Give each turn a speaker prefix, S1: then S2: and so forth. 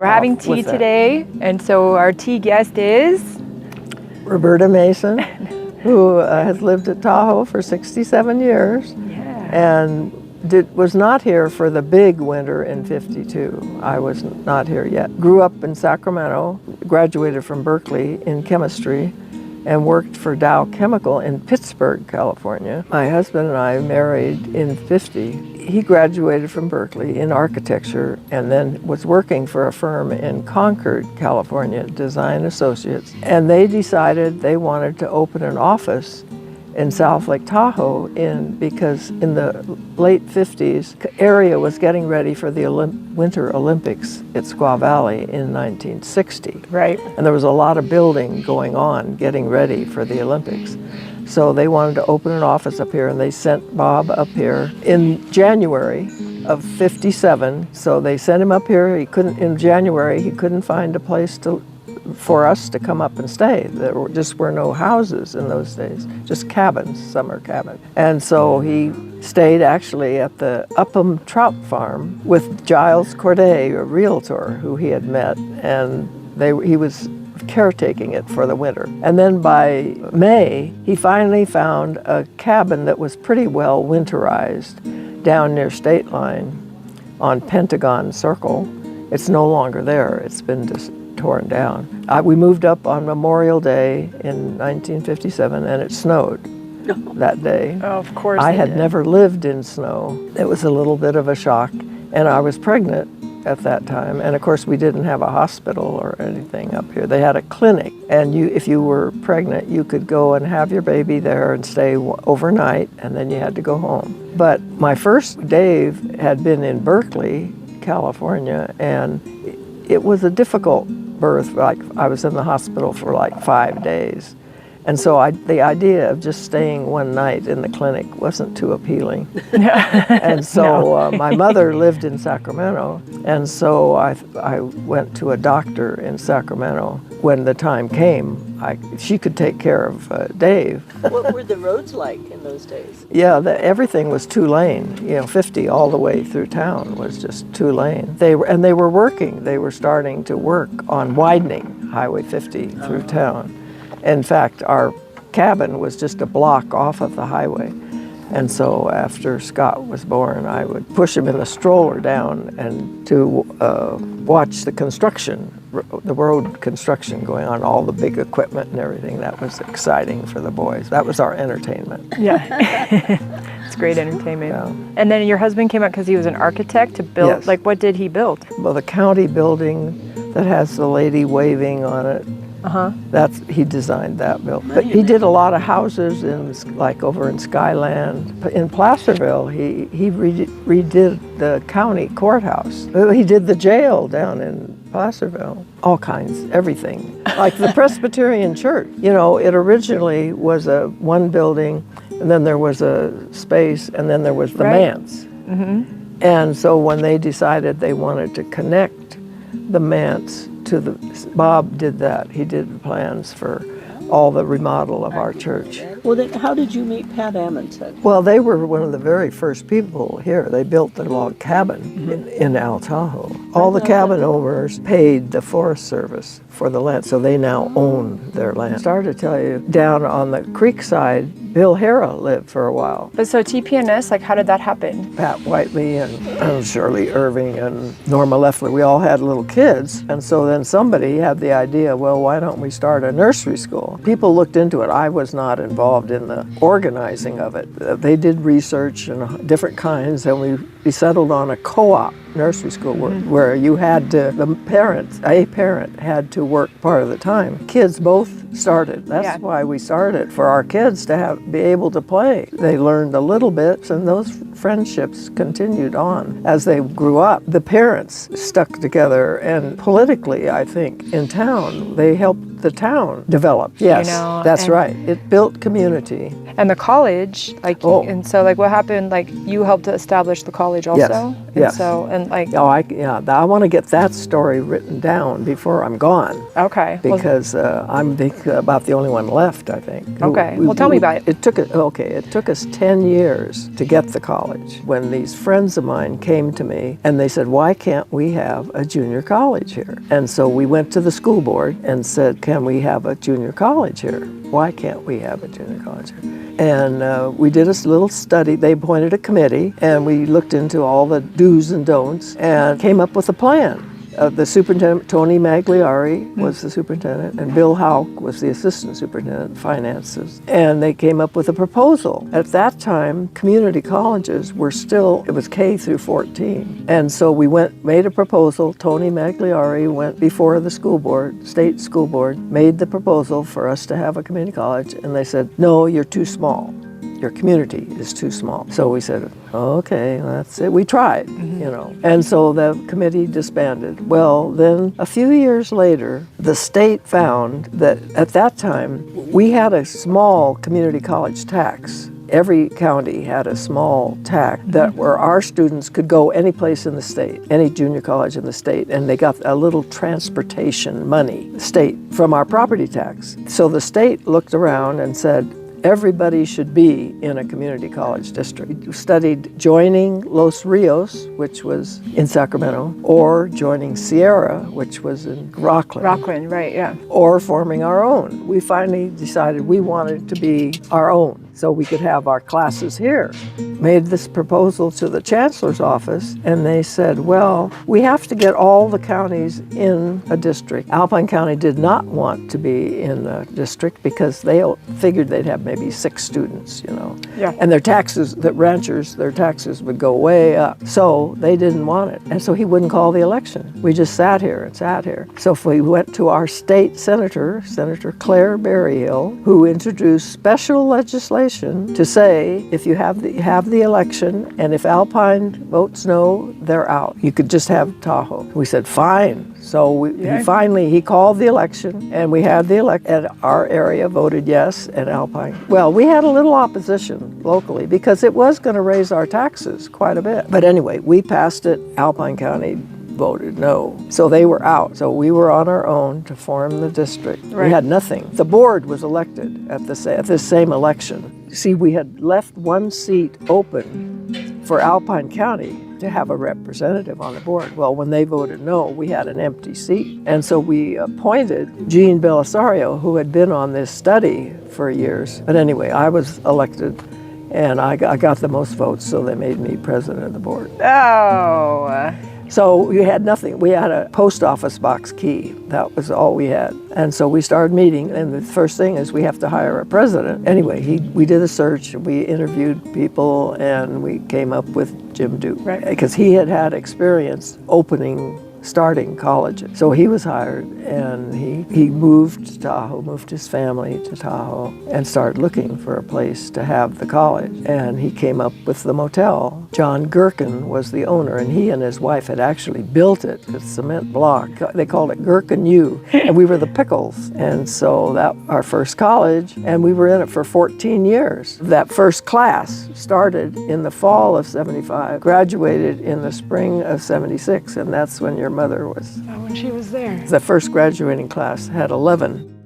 S1: We're having tea today, and so our tea guest is
S2: Roberta Mason, who has lived at Tahoe for 67 years and was not here for the big winter in '52. I was not here yet. Grew up in Sacramento, graduated from Berkeley in chemistry, and worked for Dow Chemical in Pittsburgh, California. My husband and I married in '50. He graduated from Berkeley in architecture and then was working for a firm in Concord, California, Design Associates. And they decided they wanted to open an office in South Lake Tahoe because in the late '50s, the area was getting ready for the Winter Olympics at Squaw Valley in 1960.
S1: right.
S2: And there was a lot of building going on, getting ready for the Olympics. So they wanted to open an office up here, and they sent Bob up here in January of '57. So they sent him up here. In January, he couldn't find a place for us to come up and stay. There were no houses in those days, just cabins, summer cabins. And so he stayed actually at the Upham Trout Farm with Giles Corday, a realtor who he had met, and he was caretaking it for the winter. And then by May, he finally found a cabin that was pretty well winterized down near State Line on Pentagon Circle. It's no longer there. It's been just torn down. We moved up on Memorial Day in 1957, and it snowed that day.
S1: Oh, of course.
S2: I had never lived in snow. It was a little bit of a shock, and I was pregnant at that time. And of course, we didn't have a hospital or anything up here. They had a clinic, and if you were pregnant, you could go and have your baby there and stay overnight, and then you had to go home. But my first Dave had been in Berkeley, California, and it was a difficult birth. Like, I was in the hospital for like 5 days. And so the idea of just staying one night in the clinic wasn't too appealing. And so my mother lived in Sacramento, and so I went to a doctor in Sacramento. When the time came, she could take care of Dave.
S3: What were the roads like in those days?
S2: Yeah, everything was 2-lane. 50 all the way through town was just 2-lane. They were working. They were starting to work on widening Highway 50 through town. In fact, our cabin was just a block off of the highway. And so after Scott was born, I would push him in a stroller down and to watch the construction, the road construction going on, all the big equipment and everything. That was exciting for the boys. That was our entertainment.
S1: Yeah. It's great entertainment.
S2: Yeah.
S1: And then your husband came out because he was an architect to build,
S2: Yes.
S1: like, what did he build?
S2: Well, the county building that has the lady waving on it, he designed that building. But he did a lot of houses like over in Skyland. In Placerville, he redid the county courthouse. He did the jail down in Placerville. All kinds, everything. Like the Presbyterian Church. It originally was one building, and then there was a space, and then there was the manse. Mm-hmm. And so when they decided they wanted to connect the manse Bob did that. He did the plans for all the remodel of our church.
S3: Well, then how did you meet Pat Amundsen?
S2: Well, they were one of the very first people here. They built the log cabin in Al Tahoe. All the cabin owners paid the Forest Service for the land, so they now own their land. I started to tell you, down on the creek side, Bill Hara lived for a while.
S1: But so TPNS, like, how did that happen?
S2: Pat Whiteley and Shirley Irving and Norma Leffler, we all had little kids. And so then somebody had the idea, well, why don't we start a nursery school? People looked into it. I was not involved in the organizing of it. They did research and different kinds, and we settled on a co-op nursery school where you had to, a parent had to work part of the time. Kids both started. That's why we started, for our kids to be able to play. They learned a little bit, and those friendships continued on as they grew up. The parents stuck together, and politically, I think, in town, they helped the town developed. Yes,
S1: know,
S2: that's
S1: and-
S2: right. It built community.
S1: And the college, like,
S2: Oh.
S1: and so like what happened, like you helped to establish the college also?
S2: Yes,
S1: And
S2: yes.
S1: so, and like,
S2: Oh, I want to get that story written down before I'm gone.
S1: okay. Well,
S2: Because I'm about the only one left, I think.
S1: Okay. Well, tell me about it.
S2: It took us 10 years to get the college. When these friends of mine came to me and they said, why can't we have a junior college here? And so we went to the school board and said, can we have a junior college here? Why can't we have a junior college here? And we did a little study. They appointed a committee, and we looked into all the do's and don'ts and came up with a plan. The superintendent, Tony Magliari, was the superintendent, and Bill Hauk was the assistant superintendent of finances. And they came up with a proposal. At that time, community colleges were still, it was K through 14. And so we made a proposal. Tony Magliari went before the school board, state school board, made the proposal for us to have a community college. And they said, no, you're too small. Your community is too small. So we said, okay, that's it. We tried, you know. And so the committee disbanded. Well, then a few years later, the state found that at that time, we had a small community college tax. Every county had a small tax that where our students could go any place in the state, any junior college in the state, and they got a little transportation money, state, from our property tax. So the state looked around and said, everybody should be in a community college district. We studied joining Los Rios, which was in Sacramento, or joining Sierra, which was in Rockland.
S1: Rockland, right, yeah.
S2: Or forming our own. We finally decided we wanted to be our own, so we could have our classes here. Made this proposal to the chancellor's office, and they said, well, we have to get all the counties in a district. Alpine County did not want to be in a district because they figured they'd have maybe 6 students, you know.
S1: Yeah.
S2: And their taxes, the ranchers, their taxes would go way up. So they didn't want it. And so he wouldn't call the election. We just sat here and sat here. So if we went to our state senator, Senator Claire Berryhill, who introduced special legislation to say if you have the election, and if Alpine votes no, they're out. You could just have Tahoe. We said, fine. So he called the election, and we had the election, and our area voted yes, and Alpine. Well, we had a little opposition locally because it was going to raise our taxes quite a bit. But anyway, we passed it. Alpine County voted no. So they were out. So we were on our own to form the district.
S1: Right.
S2: We had nothing. The board was elected at this same election. See, we had left one seat open for Alpine County to have a representative on the board. Well, when they voted no, we had an empty seat. And so we appointed Jean Belisario, who had been on this study for years. But anyway, I was elected, and I got the most votes, so they made me president of the board.
S1: Oh.
S2: So we had nothing. We had a post office box key. That was all we had. And so we started meeting, and the first thing is we have to hire a president. Anyway, we did a search, we interviewed people, and we came up with Jim Duke.
S1: Right.
S2: Because he had experience starting colleges. So he was hired, and he moved to Tahoe, moved his family to Tahoe, and started looking for a place to have the college. And he came up with the motel. John Gherkin was the owner, and he and his wife had actually built it, a cement block. They called it Gherkin U, and we were the Pickles. And so that our first college, and we were in it for 14 years. That first class started in the fall of '75, graduated in the spring of '76, and that's when your mother was.
S1: Oh, when she was there.
S2: The first graduating class had 11.